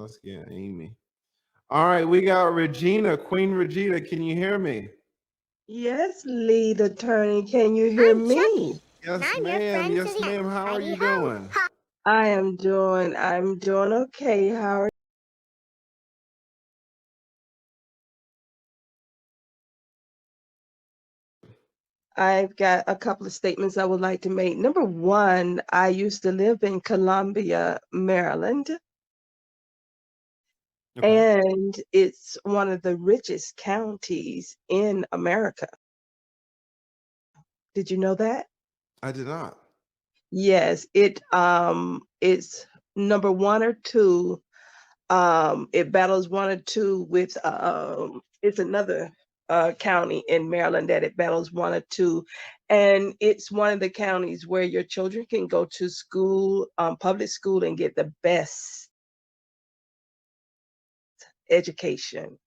let's get Amy. All right, we got Regina, Queen Regina. Can you hear me? Yes, lead attorney. Can you hear I'm Chucky, me? and Yes, I'm your ma'am. friend Yes, to the ma'am. How are Heidi you Ho. doing? Ha. I'm doing okay. How are I've got a couple of statements I would like to make. Number one, I used to live in Columbia, Maryland, Okay. and it's one of the richest counties in America. Did you know that? I did not. Yes, it's number one or two. It battles one or two with it's another county in Maryland that it battles one or two, and it's one of the counties where your children can go to school, public school, and get the best education.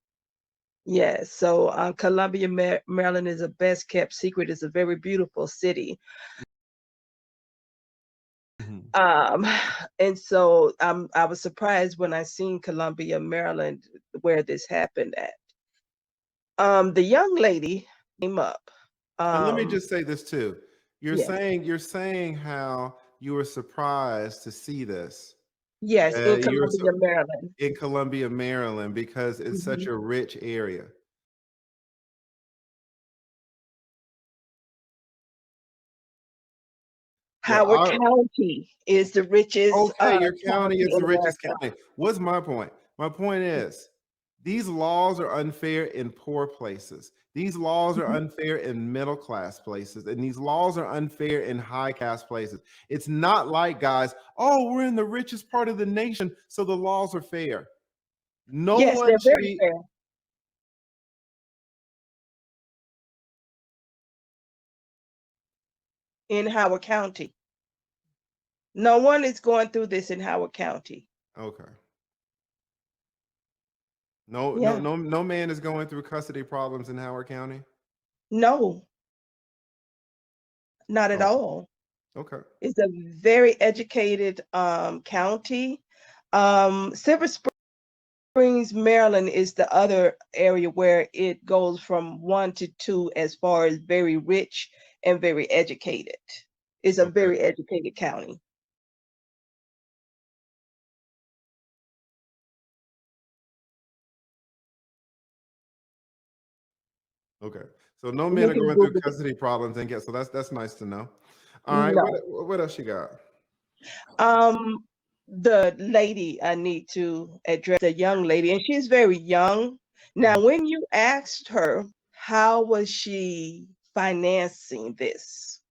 Yes, so Columbia, Maryland is a best kept secret. It's a very beautiful city. Mhm. Um, and so I was surprised when I seen Columbia, Maryland, where this happened at. The young lady came up. And let me Um, just say this too. yes, You're saying how you were surprised to see this. yes, in You were Columbia, Maryland. in Columbia, Maryland, because it's such Mhm. a rich area. Well, Howard County is the richest okay, your county county is in the richest America. county. What's my point? My point is these laws are unfair in poor places. These laws are Mhm. unfair in middle class places, and these laws are unfair in high caste places. It's not like, guys, oh, we're in the richest part of the nation, so the laws are fair. No Yes, one they're should very be. fair in Howard County. No one is going through this in Howard County. Okay. No, no, Yeah, no, no man is going through custody problems in Howard County. no, not at Oh, all. okay. It's a very educated county. Silver Springs, Maryland is the other area where it goes from one to two as far as very rich and very educated. It's a Okay. very educated county. Okay. So no men You are can going through Google it. custody problems and get, so that's nice to know. All right. No. What else you got? Um, the lady I need to address, the young lady, and she's very young. Now, Mhm. when you asked her how was she financing this?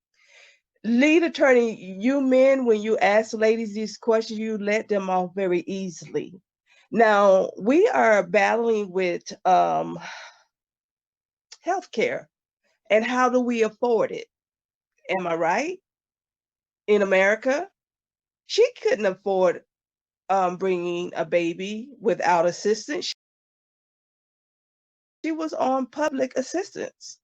Lead attorney, you men, when you ask ladies these questions, you let them off very easily. Now, we are battling with healthcare, and how do we afford it? Am I right? In America, she couldn't afford bringing a baby without assistance. She was on public assistance.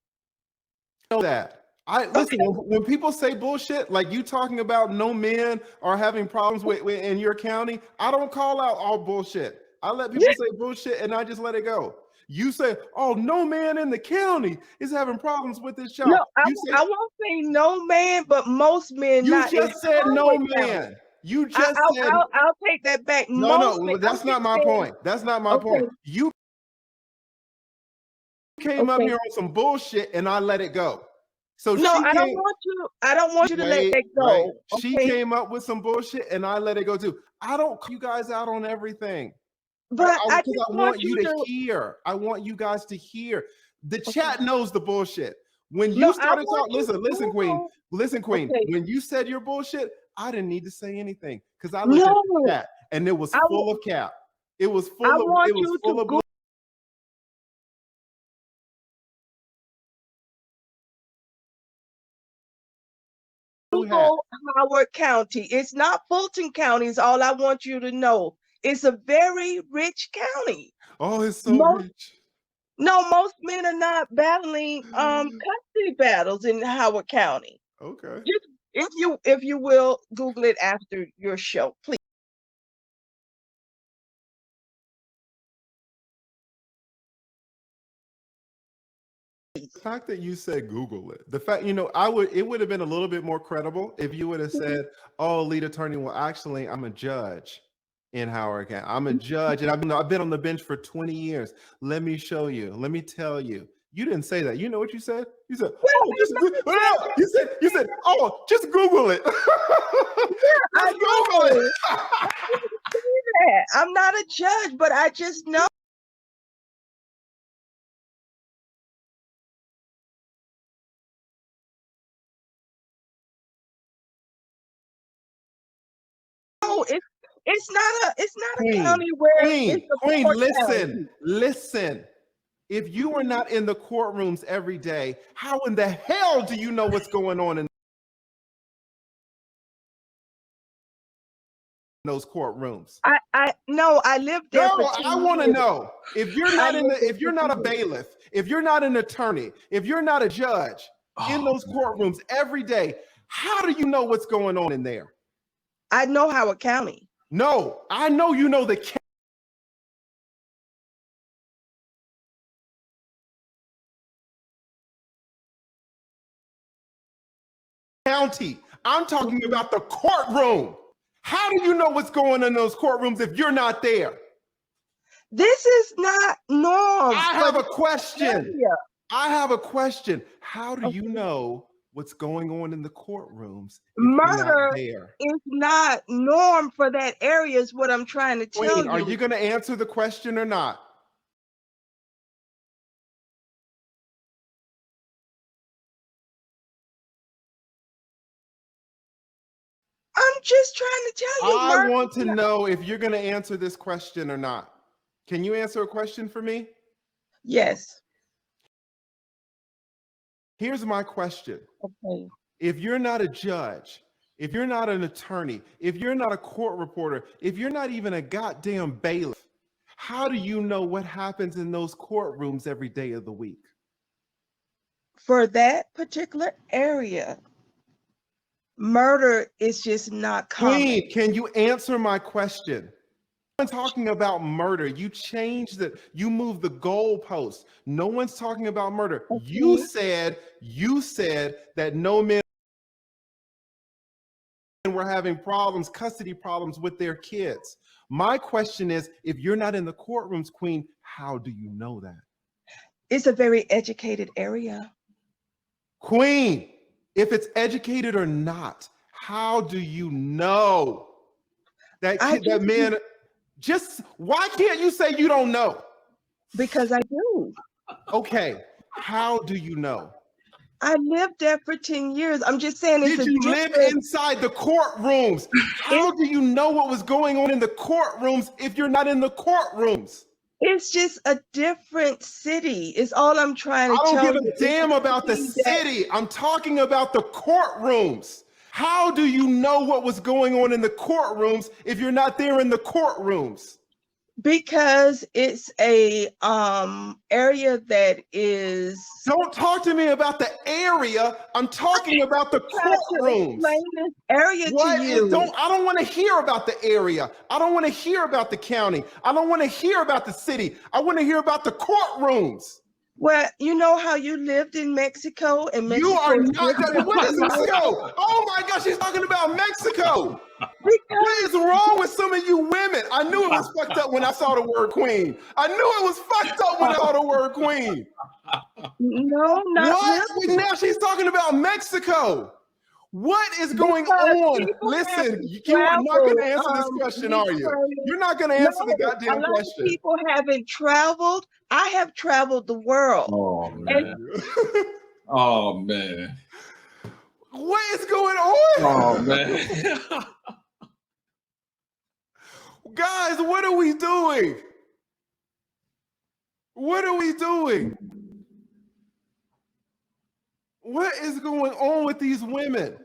Know that. I listen, Okay. when people say bullshit, like you talking about no men are having problems with in your county, I don't call out all bullshit. I let people say bullshit and I just let it go. You say, oh, no man in the county is having problems with this child. No, You say, I won't say no man, but most men you not in just said no Howard County. man. You just said I'll take that back. no, Most men. no, I'm that's not just my saying. point. That's not my point. Okay. You came up Okay. here on some bullshit and I let it go. So No, she I don't came, want you. I don't want you to let wait, that wait. go. She Okay. came up with some bullshit and I let it go too. I don't call you guys out on everything. But I Because just I want want you you to to. hear. I want you guys to hear. The Okay. chat knows the bullshit. When No, you I started want talking, you to listen, Queen. Google. Listen, Queen. Okay. When you said your bullshit, I didn't need to say anything because I looked at the No, chat and it was I full of cap. It was I full of want you to bull. Hat. Google Howard County. It's not Fulton County, is all I want you to know. It's a very rich county. Oh, it's so Most rich. no, most men are not battling custody battles in Howard County. Okay. Just if you will Google it after your show, please. The fact that you said Google it, the fact, it would have been a little bit more credible if you would have said, oh, lead attorney, well, actually, I'm a judge in Howard County. I'm a judge and I've been on the bench for 20 years. Let me show you. Let me tell you. You didn't say that. You know what you said? You said, oh, you said, oh, just Google it. I Google it. I'm not a judge, but I just know. It's not a county where Queen, listen. If you are not in the courtrooms every day, how in the hell do you know what's going on in those courtrooms? I lived there. No, I want to know. If you're not if you're not a bailiff, if you're not an attorney, if you're not a judge in those courtrooms every day, how do you know what's going on in there? I know Howard County. No, I know you know the county. I'm talking about the courtroom. How do you know what's going on in those courtrooms if you're not there? This is not normal. I have a question. How do you know what's going on in the courtrooms if murder you're not there? is not norm for that area is what I'm trying to tell Queen, you. are you going to answer the question or not? I'm just trying to tell you. I want to know if you're going to answer this question or not. Can you answer a question for me? Yes. Here's my question. Okay. If you're not a judge, if you're not an attorney, if you're not a court reporter, if you're not even a goddamn bailiff, how do you know what happens in those courtrooms every day of the week? For that particular area, murder is just not common. Queen, can you answer my question? No one's talking about murder. You changed it. You moved the goalpost. No one's talking about murder. Okay. You said that no men were having problems, custody problems with their kids. My question is, if you're not in the courtrooms, Queen, how do you know that? It's a very educated area. Queen, if it's educated or not, how do you know that that man? Just why can't you say you don't know? Because I do. Okay, how do you know? I lived there for 10 years. I'm just saying. Did you live inside the courtrooms? How do you know what was going on in the courtrooms if you're not in the courtrooms? It's just a different city. It's all I'm trying to tell you. I don't give a damn about the city. I'm talking about the courtrooms. How do you know what was going on in the courtrooms if you're not there in the courtrooms? Because it's a area that is. Don't talk to me about the area. I'm talking about the courtrooms. Explain this area to you. I don't want to hear about the area. I don't want to hear about the county. I don't want to hear about the city. I want to hear about the courtrooms. Well, you know how you lived in Mexico and Mexico. You are not. What is Mexico? Oh my gosh, she's talking about Mexico. What is wrong with some of you women? I knew it was fucked up when I saw the word queen. I knew it was fucked up when I saw the word queen. No, not what? Really. Now she's talking about Mexico. What is going on? Listen, you are not going to answer this question, are you? You're not going to answer the goddamn question. People haven't traveled. I have traveled the world. Oh, man. Oh, man. What is going on? Oh, man. Guys, what are we doing? What are we doing? What is going on with these women?